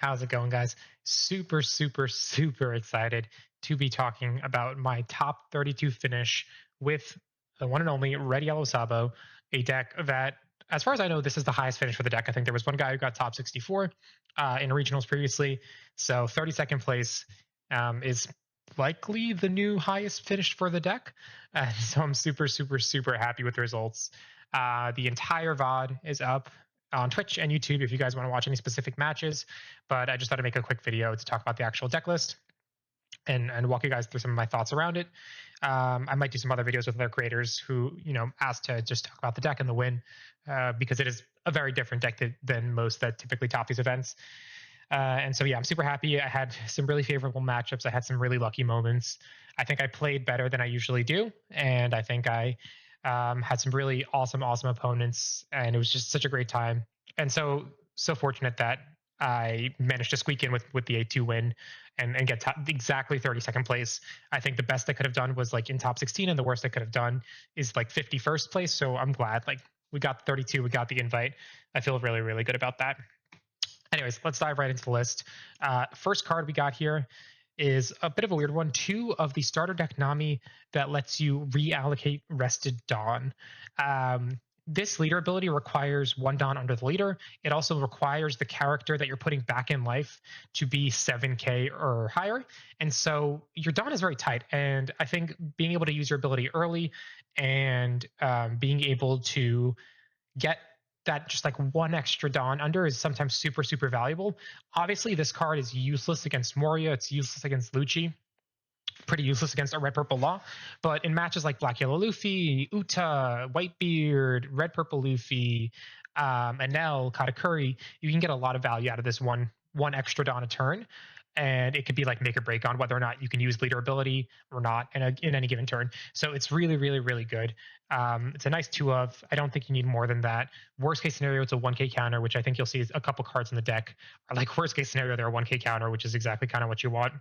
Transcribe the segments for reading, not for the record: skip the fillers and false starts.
How's it going, guys? Super, super, super excited to be talking about my top 32 finish with the one and only Red Yellow Sabo, a deck that, as far as I know, this is the highest finish for the deck. I think there was one guy who got top 64 in regionals previously. So 32nd place is likely the new highest finish for the deck. So I'm super, super, super happy with the results. The entire VOD is up on Twitch and YouTube if you guys want to watch any specific matches. But I just thought to make a quick video to talk about the actual deck list and walk you guys through some of my thoughts around it. I might do some other videos with other creators who, asked to just talk about the deck and the win because it is a very different deck than most that typically top these events. And so, yeah, I'm super happy. I had some really favorable matchups. I had some really lucky moments. I think I played better than I usually do. And I think I had some really awesome opponents. And it was just such a great time. And so fortunate that I managed to squeak in with the 8-2 win and get exactly 32nd place. I think the best I could have done was like in top 16, and the worst I could have done is like 51st place. So I'm glad we got 32, we got the invite. I feel really, really good about that. Anyways, let's dive right into the list. First card we got here is a bit of a weird one. 2 of the starter deck Nami that lets you reallocate Rested Dawn. This leader ability requires 1 Dawn under the leader. It also requires the character that you're putting back in life to be 7k or higher. And so your Dawn is very tight. And I think being able to use your ability early and being able to get that just like 1 extra Dawn under is sometimes super, super valuable. Obviously, this card is useless against Moria. It's useless against Lucci. Pretty useless against a red purple law, but in matches like black yellow Luffy, Uta, Whitebeard, red purple Luffy, Enel, Katakuri, you can get a lot of value out of this one extra Dawn a turn, and it could be like make or break on whether or not you can use leader ability or not in any given turn. So it's really, really, really good. It's a nice 2 of. I don't think you need more than that. Worst case scenario, it's a 1k counter, which I think you'll see a couple cards in the deck are like worst case scenario, they're a 1k counter, which is exactly kind of what you want.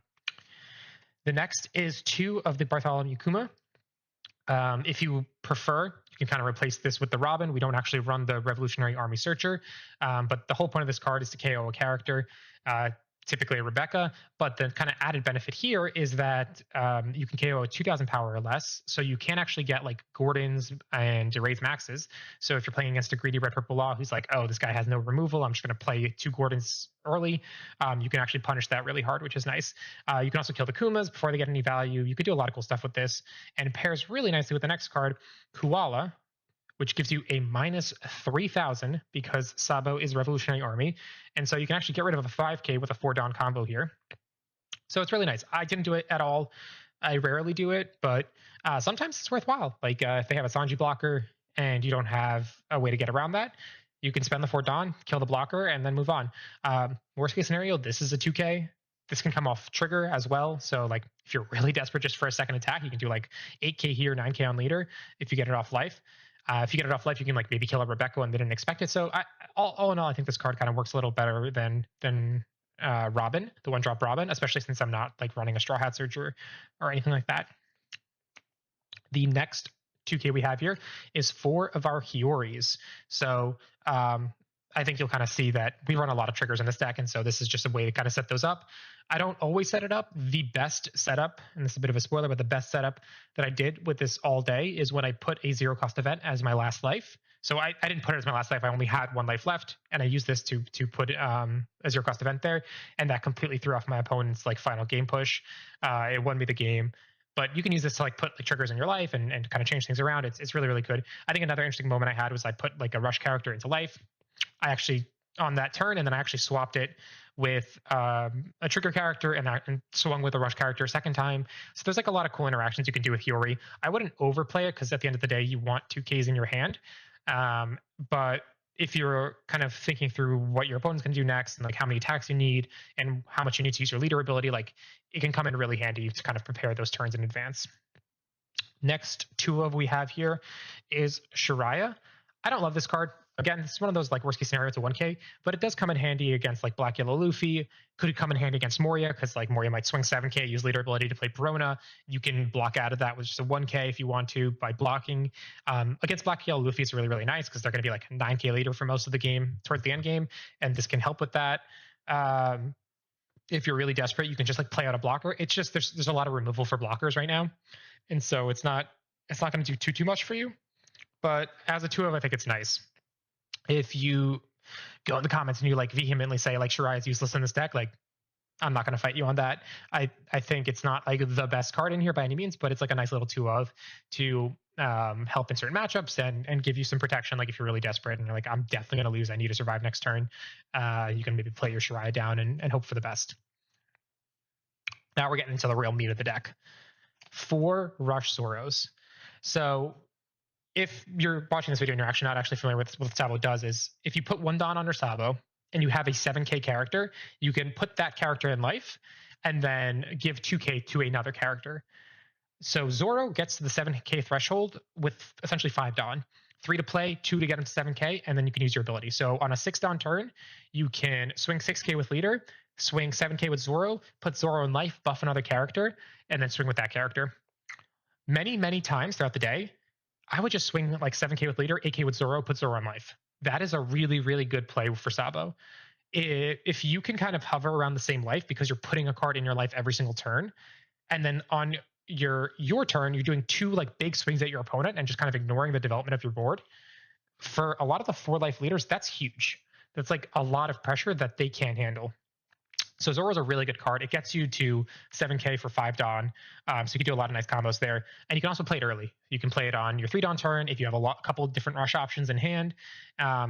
The next is 2 of the Bartholomew Kuma. If you prefer, you can kind of replace this with the Robin. We don't actually run the Revolutionary Army Searcher, but the whole point of this card is to KO a character, typically a Rebecca. But the kind of added benefit here is that you can KO a 2,000 power or less, so you can actually get like Gordons and erase maxes. So if you're playing against a greedy red purple law who's like, oh, this guy has no removal, I'm just going to play 2 Gordons early, you can actually punish that really hard, which is nice. You can also kill the Kumas before they get any value. You could do a lot of cool stuff with this, and it pairs really nicely with the next card, Koala, which gives you a minus 3,000 because Sabo is Revolutionary Army. And so you can actually get rid of a 5k with a 4 Dawn combo here. So it's really nice. I didn't do it at all. I rarely do it, but sometimes it's worthwhile. Like if they have a Sanji blocker and you don't have a way to get around that, you can spend the 4 Dawn, kill the blocker, and then move on. Worst case scenario, this is a 2k. This can come off trigger as well. So like if you're really desperate just for a second attack, you can do like 8k here, 9k on leader if you get it off life. If you get it off life, you can like maybe kill a Rebecca when they didn't expect it. So all in all, I think this card kind of works a little better than Robin, the 1-drop Robin, especially since I'm not like running a Straw Hat Searcher or anything like that. The next 2k we have here is 4 of our Hioris. So I think you'll kind of see that we run a lot of triggers in this deck, and so this is just a way to kind of set those up. I don't always set it up. The best setup, and this is a bit of a spoiler, but the best setup that I did with this all day is when I put a 0 cost event as my last life. So I didn't put it as my last life. I only had 1 life left, and I used this to put a 0 cost event there, and that completely threw off my opponent's like final game push. It won me the game. But you can use this to like put like triggers in your life and kind of change things around. It's really, really good. I think another interesting moment I had was I put like a rush character into life. I actually on that turn, and then I actually swapped it with a trigger character and swung with a rush character a second time. So there's like a lot of cool interactions you can do with Hiori. I wouldn't overplay it because at the end of the day, you want 2Ks in your hand. But if you're kind of thinking through what your opponent's going to do next and like how many attacks you need and how much you need to use your leader ability, like it can come in really handy to kind of prepare those turns in advance. Next 2 of we have here is Shiraya. I don't love this card. Again, it's one of those like worst case scenario, it's a 1k, but it does come in handy against like black yellow Luffy. Could come in handy against Moria because like Moria might swing 7k, use leader ability to play Perona. You can block out of that with just a 1k if you want to by blocking. Against black yellow Luffy, it's really, really nice because they're going to be like 9k leader for most of the game towards the end game, and this can help with that. If you're really desperate, you can just like play out a blocker. It's just there's a lot of removal for blockers right now, and so it's not going to do too much for you. But as a 2-of, I think it's nice. If you go in the comments and you like vehemently say like Shirai is useless in this deck, like I'm not going to fight you on that. I think it's not like the best card in here by any means, but it's like a nice little 2-of to help in certain matchups and give you some protection. Like if you're really desperate and you're like, I'm definitely going to lose, I need to survive next turn, you can maybe play your Shirai down and hope for the best. Now we're getting into the real meat of the deck. 4 Rush Zoros. So if you're watching this video and you're actually not familiar with what Sabo does, is if you put 1 Don under Sabo and you have a 7k character, you can put that character in life and then give 2k to another character. So Zoro gets to the 7k threshold with essentially 5 Don. 3 to play, 2 to get him to 7k, and then you can use your ability. So on a 6 Don turn, you can swing 6k with Leader, swing 7k with Zoro, put Zoro in life, buff another character, and then swing with that character. Many, many times throughout the day, I would just swing like 7k with Leader, 8k with Zoro, put Zoro in life. That is a really, really good play for Sabo. If you can kind of hover around the same life because you're putting a card in your life every single turn, and then on your turn, you're doing 2 like big swings at your opponent and just kind of ignoring the development of your board. For a lot of the 4 life leaders, that's huge. That's like a lot of pressure that they can't handle. So Zoro's a really good card. It gets you to 7k for 5 Don, so you can do a lot of nice combos there. And you can also play it early. You can play it on your 3 Don turn if you have a couple of different rush options in hand.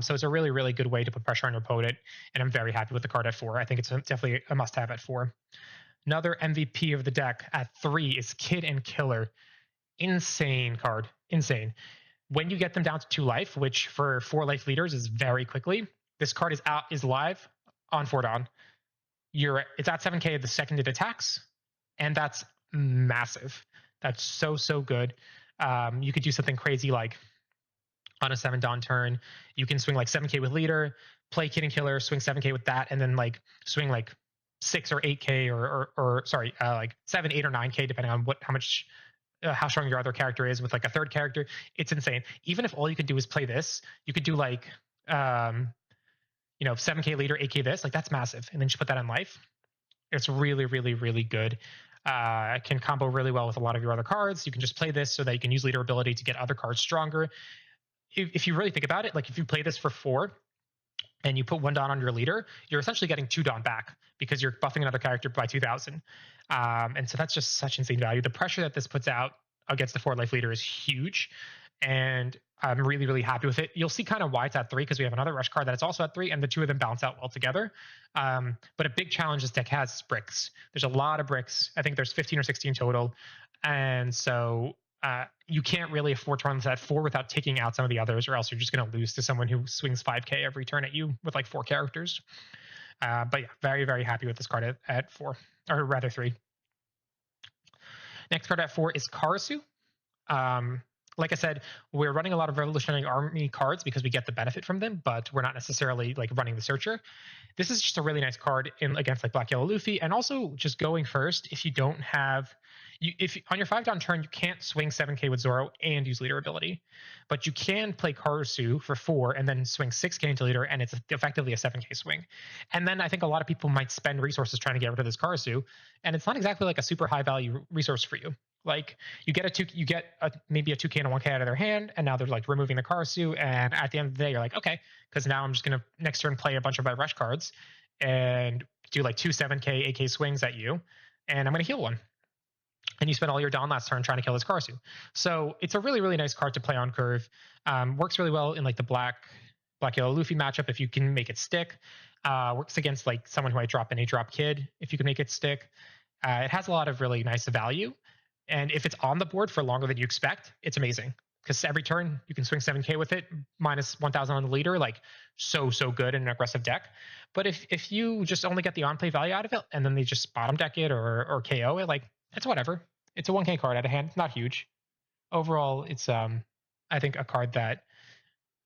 So it's a really, really good way to put pressure on your opponent, and I'm very happy with the card at 4. I think it's definitely a must-have at 4. Another MVP of the deck at 3 is Kid and Killer. Insane card. Insane. When you get them down to 2 life, which for 4 life leaders is very quickly, this card is live on 4 Don. It's at 7k the second it attacks, and that's massive. That's so good. You could do something crazy like on a 7 Don turn, you can swing like 7k with Leader, play Kid and Killer, swing 7k with that, and then like swing like 6 or 8k or sorry, like 7, 8, or 9k depending on how strong your other character is with like a third character. It's insane. Even if all you could do is play this, you could do like 7k Leader, 8k this, like that's massive, and then just put that in life. It's really, really, really good. It can combo really well with a lot of your other cards. You can just play this so that you can use Leader ability to get other cards stronger. If you really think about it, like if you play this for 4 and you put 1 Don on your Leader, you're essentially getting 2 Don back because you're buffing another character by 2,000. And so that's just such insane value. The pressure that this puts out against the 4 life Leader is huge, and I'm really, really happy with it. You'll see kind of why it's at 3 because we have another rush card that is also at 3, and the 2 of them balance out well together. But a big challenge this deck has is bricks. There's a lot of bricks. I think there's 15 or 16 total, and so you can't really afford to run this at 4 without taking out some of the others, or else you're just going to lose to someone who swings 5k every turn at you with like 4 characters. But yeah, very, very happy with this card at 4, or rather 3. Next card at 4 is Karasu. Like I said, we're running a lot of Revolutionary Army cards because we get the benefit from them, but we're not necessarily like running the Searcher. This is just a really nice card against like Black Yellow Luffy, and also just going first. If you don't have, if on your 5 Don turn you can't swing 7k with Zoro and use Leader ability, but you can play Karasu for 4 and then swing 6k into Leader, and it's effectively a 7k swing. And then I think a lot of people might spend resources trying to get rid of this Karasu, and it's not exactly like a super high value resource for you. Like you get maybe a 2k and a 1k out of their hand, and now they're like removing the Karasu, and at the end of the day you're like, okay, because now I'm just gonna next turn play a bunch of my rush cards and do like 2 7k 8k swings at you, and I'm gonna heal 1. And you spent all your Don last turn trying to kill this Karasu. So it's a really, really nice card to play on curve. Works really well in like the black Yellow Luffy matchup if you can make it stick. Works against like someone who might drop an 8-drop Kid if you can make it stick. It has a lot of really nice value. And if it's on the board for longer than you expect, it's amazing. Because every turn you can swing 7k with it, minus 1,000 on the Leader, like so good in an aggressive deck. But if you just only get the on-play value out of it, and then they just bottom deck it or KO it, like it's whatever. It's a 1k card out of hand. It's not huge. Overall, it's I think a card that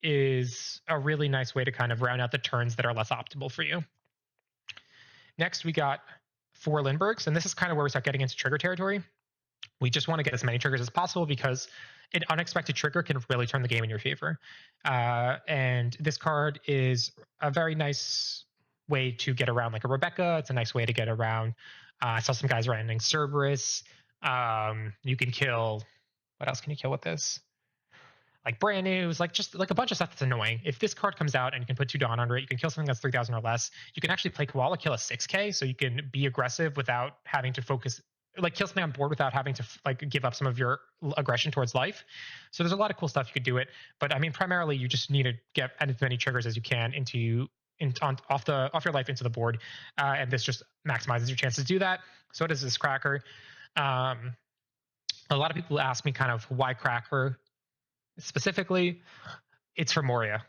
is a really nice way to kind of round out the turns that are less optimal for you. Next, we got 4 Lindberghs, and this is kind of where we start getting into trigger territory. We just want to get as many triggers as possible because an unexpected trigger can really turn the game in your favor. And this card is a very nice way to get around like a Rebecca. It's a nice way to get around. I saw some guys running Cerberus. You can kill. What else can you kill with this? Like brand news, like just like a bunch of stuff that's annoying. If this card comes out and you can put 2 Dawn under it, you can kill something that's 3,000 or less. You can actually play Koala, kill a 6K, so you can be aggressive without having to focus, like kill something on board without having to like give up some of your aggression towards life. So there's a lot of cool stuff you could do it. But I mean, primarily you just need to get as many triggers as you can off your life into the board, and this just maximizes your chances to do that. So it is this Cracker. A lot of people ask me kind of why Cracker. Specifically, it's for Moria.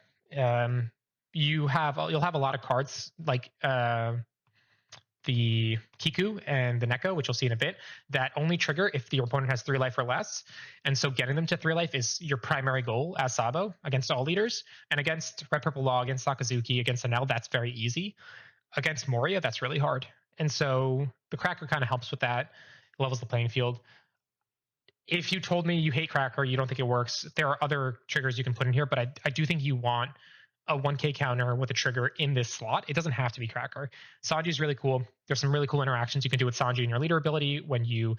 You'll have a lot of cards like the Kiku and the Neko, which you'll see in a bit, that only trigger if your opponent has 3 life or less. And so getting them to 3 life is your primary goal as Sabo against all leaders. And against Red Purple Law, against Sakazuki, against Anel, that's very easy. Against Moria, that's really hard. And so the Cracker kind of helps with that, levels the playing field. If you told me you hate Cracker, you don't think it works, there are other triggers you can put in here, but I do think you want a 1K counter with a trigger in this slot. It doesn't have to be Cracker. Sanji is really cool. There's some really cool interactions you can do with Sanji and your leader ability when you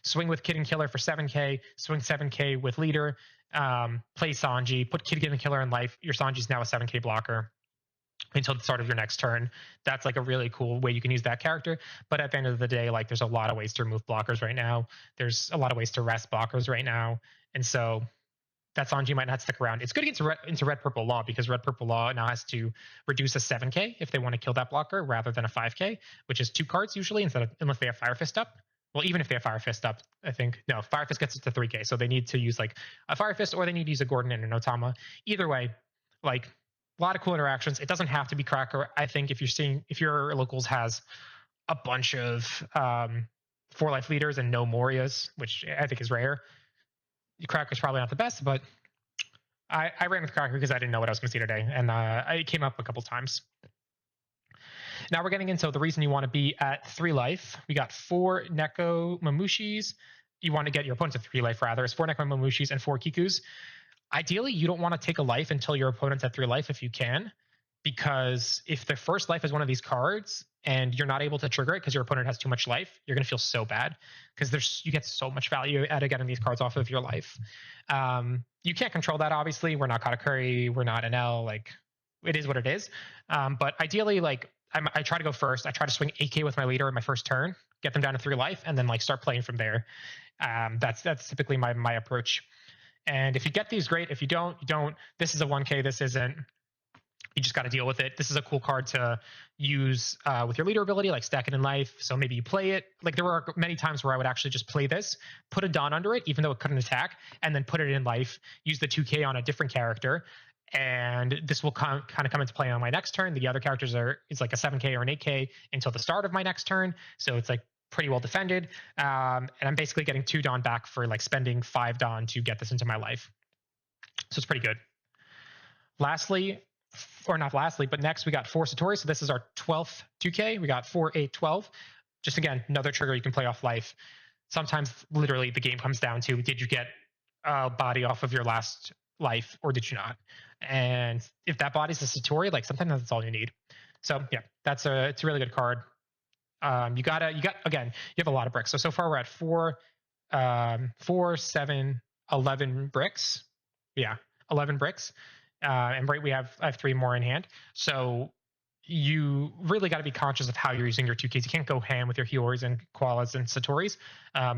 swing with Kid and Killer for 7K, swing 7K with leader, play Sanji, put Kid and Killer in life. Your Sanji's now a 7K blocker until the start of your next turn. That's like a really cool way you can use that character. But at the end of the day, like there's a lot of ways to remove blockers right now. There's a lot of ways to rest blockers right now. And so that Sanji might not stick around. It's good into Red Purple Law because Red Purple Law now has to reduce a 7K if they want to kill that blocker rather than a 5K, which is 2 cards usually unless they have Fire Fist up. Well, even if they have Fire Fist up, I think. No, Fire Fist gets it to 3K. So they need to use like a Fire Fist or they need to use a Gordon and an Otama. Either way, like a lot of cool interactions. It doesn't have to be Cracker. I think if your locals has a bunch of 4 life leaders and no Morias, which I think is rare, Cracker's probably not the best, but I ran with Cracker because I didn't know what I was going to see today, and it came up a couple times. Now we're getting into the reason you want to be at 3 life. We got 4 Neko Mamushis. You want to get your opponent to 3 life rather. It's 4 Neko Mamushis and 4 Kikus. Ideally, you don't want to take a life until your opponent's at 3 life if you can, because if the first life is one of these cards and you're not able to trigger it because your opponent has too much life, you're going to feel so bad because you get so much value out of getting these cards off of your life. You can't control that, obviously. We're not Katakuri, we're not NL, like it is what it is. But ideally, like I try to go first. I try to swing 8K with my leader in my first turn, get them down to 3 life, and then like start playing from there. That's typically my approach. And if you get these, great. If you don't, you don't. This is a 1K. This isn't. You just got to deal with it. This is a cool card to use with your leader ability, like stack it in life. So maybe you play it. Like there were many times where I would actually just play this, put a Dawn under it, even though it couldn't attack, and then put it in life, use the 2K on a different character. And this will kind of come into play on my next turn. The other characters it's like a 7K or an 8K until the start of my next turn. So it's like pretty well defended. And I'm basically getting 2 Dawn back for like spending 5 Dawn to get this into my life. So it's pretty good. Lastly, or not lastly, but next we got 4 Satori. So this is our 12th 2K. We got 4, 8, 12. Just again, another trigger you can play off life. Sometimes literally the game comes down to, did you get a body off of your last life or did you not? And if that body's a Satori, like sometimes that's all you need. So yeah, it's a really good card. You have a lot of bricks. So far we're at 4, 7, 11 bricks. Yeah, 11 bricks. And right, I have 3 more in hand. So you really got to be conscious of how you're using your 2Ks. You can't go ham with your Hioris and Koalas and Satoris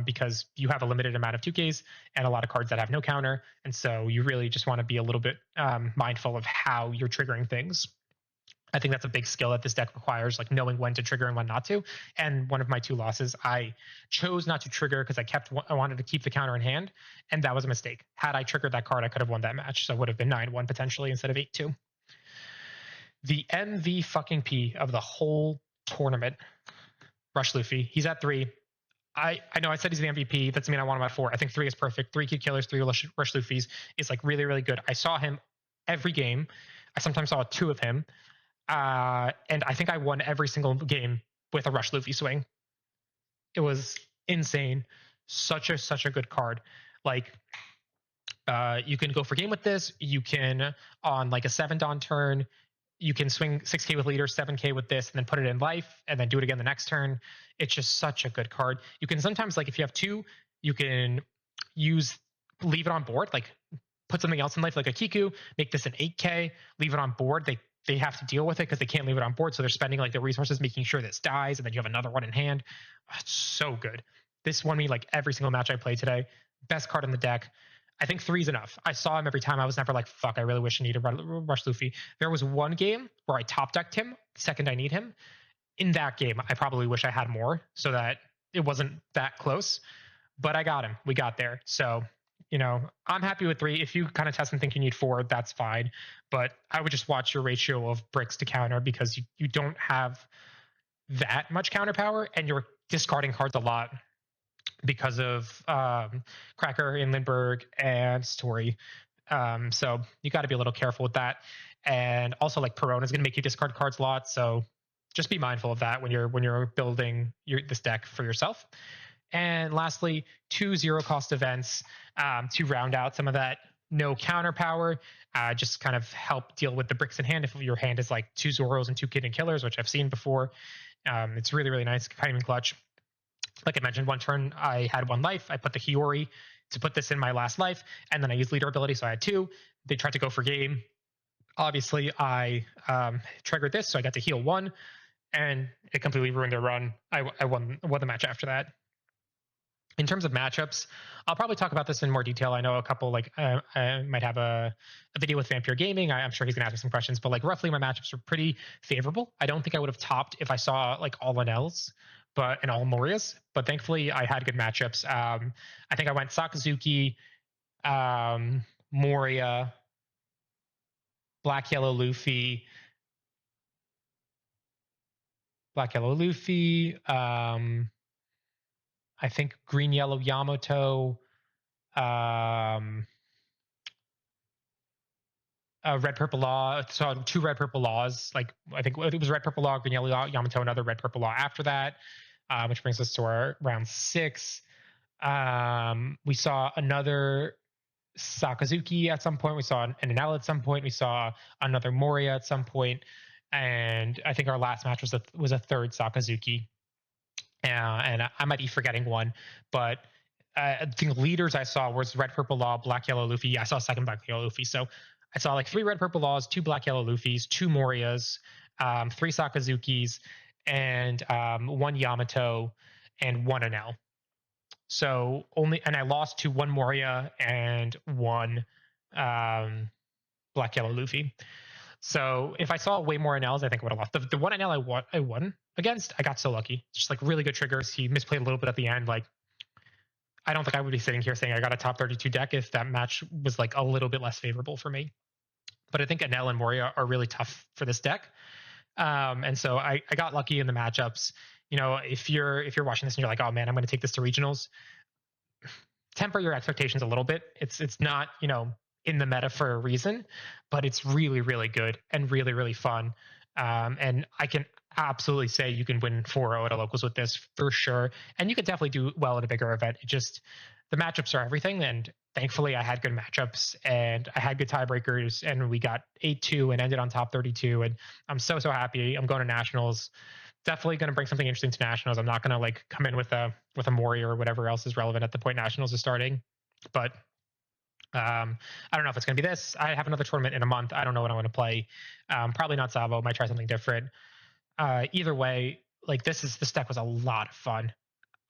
because you have a limited amount of 2Ks and a lot of cards that have no counter. And so you really just want to be a little bit mindful of how you're triggering things. I think that's a big skill that this deck requires, like knowing when to trigger and when not to. And one of my 2 losses, I chose not to trigger because I wanted to keep the counter in hand, and that was a mistake. Had I triggered that card, I could have won that match, so it would have been 9-1 potentially instead of 8-2. The MVP of the whole tournament, Rush Luffy. He's at 3. I know I said he's the MVP. That doesn't mean I want him at 4. I think 3 is perfect. 3 Kid Killers, 3 Rush Luffys is like really, really good. I saw him every game. I sometimes saw 2 of him. And I think I won every single game with a Rush Luffy swing. It was insane. Such a good card. Like, you can go for game with this. You can, on like a 7 Dawn turn, you can swing 6k with leader, 7k with this, and then put it in life, and then do it again the next turn. It's just such a good card. You can sometimes, like if you have 2, you can leave it on board, like put something else in life, like a Kiku, make this an 8k, leave it on board. They have to deal with it because they can't leave it on board, so they're spending like the resources making sure this dies, and then you have another one in hand. It's so good. This won me like every single match I played today. Best card in the deck. I think 3 is enough. I saw him every time. I was never like, fuck, I really wish I needed Rush Luffy. There was one game where I top decked him, second I need him. In that game, I probably wish I had more so that it wasn't that close. But I got him. We got there. So, I'm happy with 3. If you kind of test and think you need 4, that's fine. But I would just watch your ratio of bricks to counter because you don't have that much counter power, and you're discarding cards a lot because of Cracker and Lindbergh and Story. So you got to be a little careful with that. And also, like, Perona is going to make you discard cards a lot, so just be mindful of that when you're building this deck for yourself. And lastly, 2 0-cost events to round out some of that no counter power. Just kind of help deal with the bricks in hand if your hand is like 2 Zoros and 2 Kid and Killers, which I've seen before. It's really, really nice, kind of clutch. Like I mentioned, one turn I had 1 life. I put the Hiori to put this in my last life, and then I used leader ability, so I had 2. They tried to go for game. Obviously, I triggered this, so I got to heal 1, and it completely ruined their run. I won the match after that. In terms of matchups, I'll probably talk about this in more detail. I know a couple, like I might have a video with Vampire Gaming. I'm sure he's gonna ask me some questions, but like roughly my matchups are pretty favorable. I don't think I would have topped if I saw like all Lanels, and all Morias, but thankfully I had good matchups. I think I went Sakazuki, Moria, Black Yellow Luffy, I think Green Yellow Yamato, Red Purple Law. So 2 Red Purple Laws. Like I think it was Red Purple Law, Green Yellow Yamato, another Red Purple Law after that, which brings us to our round 6. We saw another Sakazuki at some point. We saw an Enel at some point. We saw another Moria at some point, and I think our last match was a third Sakazuki. And I might be forgetting one, but I think leaders I saw was Red Purple Law, Black Yellow Luffy. Yeah, I saw a second Black Yellow Luffy. So I saw like 3 Red Purple Laws, 2 Black Yellow Luffys, 2 Morias, 3 Sakazukis, and 1 Yamato and 1 Enel. So and I lost to 1 Moria and 1 Black Yellow Luffy. So if I saw way more Enels, I think I would have lost. The 1 Enel I won against, I got so lucky. Just like really good triggers. He misplayed a little bit at the end. Like, I don't think I would be sitting here saying I got a top 32 deck if that match was like a little bit less favorable for me. But I think Enel and Moria are really tough for this deck. And so I got lucky in the matchups. If you're watching this and you're like, oh man, I'm going to take this to regionals, temper your expectations a little bit. It's not, in the meta for a reason, but it's really, really good and really, really fun. And I can absolutely say you can win 4-0 at a locals with this for sure. And you could definitely do well at a bigger event. The matchups are everything. And thankfully I had good matchups and I had good tiebreakers, and we got 8-2 and ended on top 32. And I'm so happy. I'm going to nationals. Definitely going to bring something interesting to nationals. I'm not going to like come in with a Moria or whatever else is relevant at the point nationals is starting. But I don't know if it's going to be this. I have another tournament in a month. I don't know what I'm going to play. Probably not Sabo. Might try something different. Either way, like this deck was a lot of fun.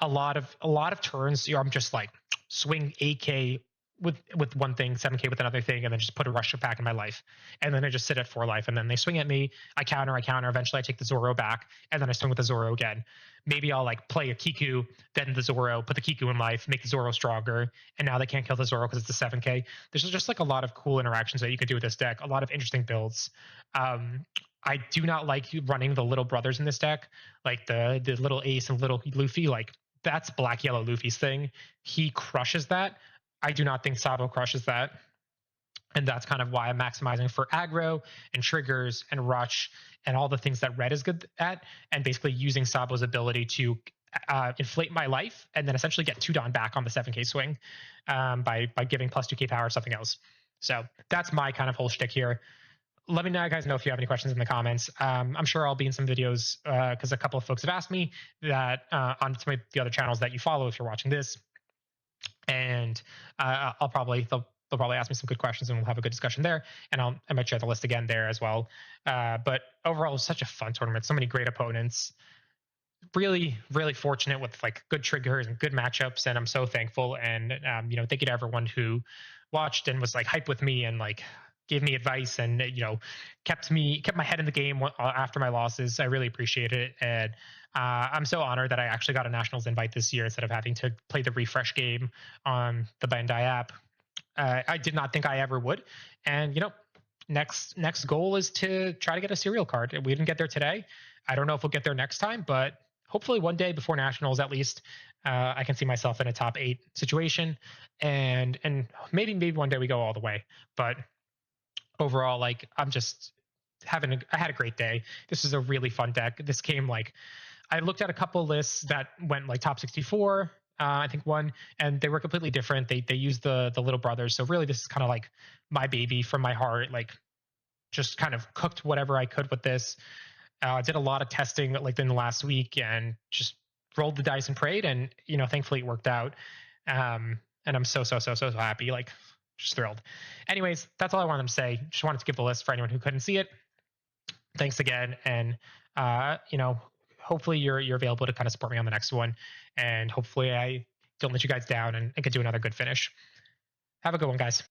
A lot of turns. I'm just like swing 8k with one thing, 7k with another thing, and then just put a rush pack in my life, and then I just sit at 4 life, and then they swing at me. I counter. Eventually, I take the Zoro back, and then I swing with the Zoro again. Maybe I'll like play a Kiku, then the Zoro, put the Kiku in life, make the Zoro stronger, and now they can't kill the Zoro because it's the 7k. There's just like a lot of cool interactions that you can do with this deck. A lot of interesting builds. I do not like running the little brothers in this deck, like the little Ace and little Luffy. Like that's Black Yellow Luffy's thing. He crushes that. I do not think Sabo crushes that. And that's kind of why I'm maximizing for aggro and triggers and rush and all the things that red is good at, and basically using Sabo's ability to inflate my life and then essentially get 2 Don back on the 7k swing by giving plus 2k power or something else. So that's my kind of whole shtick here. let me know, guys, know if you have any questions in the comments. I'm sure I'll be in some videos because a couple of folks have asked me that on some of the other channels that you follow if you're watching this, and they'll probably ask me some good questions and we'll have a good discussion there. And I might share the list again there as well. But overall, it was such a fun tournament. So many great opponents. Really, really fortunate with like good triggers and good matchups, and I'm so thankful. And thank you to everyone who watched and was like hype with me and like gave me advice and kept my head in the game after my losses. I really appreciate it, and I'm so honored that I actually got a nationals invite this year instead of having to play the refresh game on the Bandai app. I did not think I ever would, and next goal is to try to get a serial card. We didn't get there today. I don't know if we'll get there next time, but hopefully one day before nationals at least, I can see myself in a top 8 situation, and maybe one day we go all the way. But overall, like I'm just I had a great day. This is a really fun deck. This came like I looked at a couple lists that went like top 64. I think one, and they were completely different. They used the little brothers. So really, this is kind of like my baby from my heart. Like just kind of cooked whatever I could with this. Did a lot of testing like in the last week and just rolled the dice and prayed, and thankfully it worked out. And I'm so happy, like just thrilled. Anyways, that's all I wanted to say. Just wanted to give the list for anyone who couldn't see it. Thanks again, and hopefully you're available to kind of support me on the next one, and hopefully I don't let you guys down and can do another good finish. Have a good one, guys.